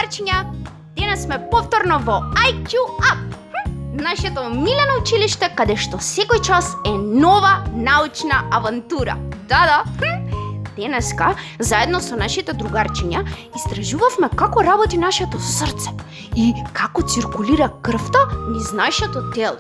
другарчиња, денес сме повторно во IQ Up, нашето милено училиште каде што секој час е нова научна авантура. Да. Денеска, заедно со нашите другарчиња, истражувавме како работи нашето срце и како циркулира крвта низ нашето тело.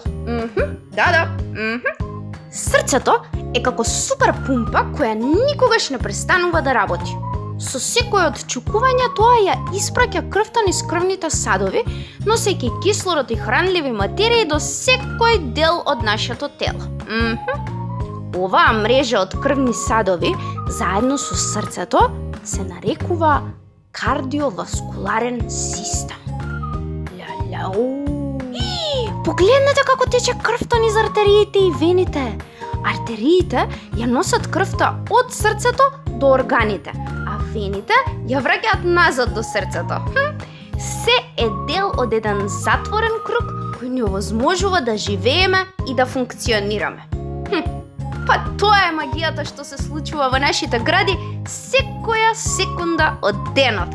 Срцето е како супер пумпа која никогаш не престанува да работи. Со секој отчукување тоа ја испраќа крвта низ крвните садови, носејќи кислород и хранливи материи до секој дел од нашето тело. Оваа мрежа од крвни садови, заедно со срцето, се нарекува кардиоваскуларен систем. Погледнете како тече крвта низ артериите и вените. Артериите ја носат крвта од срцето до органите, а вените ја враќаат назад до срцето. Се е дел од еден затворен круг кој ни овозможува да живееме и да функционираме. Па тоа е магијата што се случува во нашите гради секоја секунда од денот.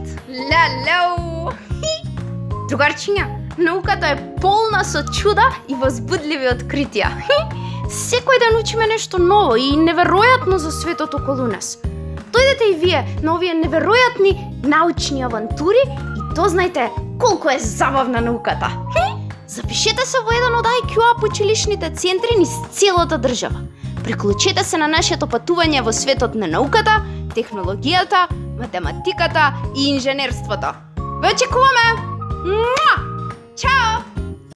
Другарчиња, науката е полна со чуда и возбудливи откритија. Секој ден учиме нешто ново и неверојатно за светот околу нас. Дојдете и вие на овие неверојатни научни авантури и дознајте колку е забавна науката. Запишете се во еден од IQ Up училишните центри низ целата држава. Приклучете се на нашето патување во светот на науката, технологијата, математиката и инженерството. Ве очекуваме! Чао!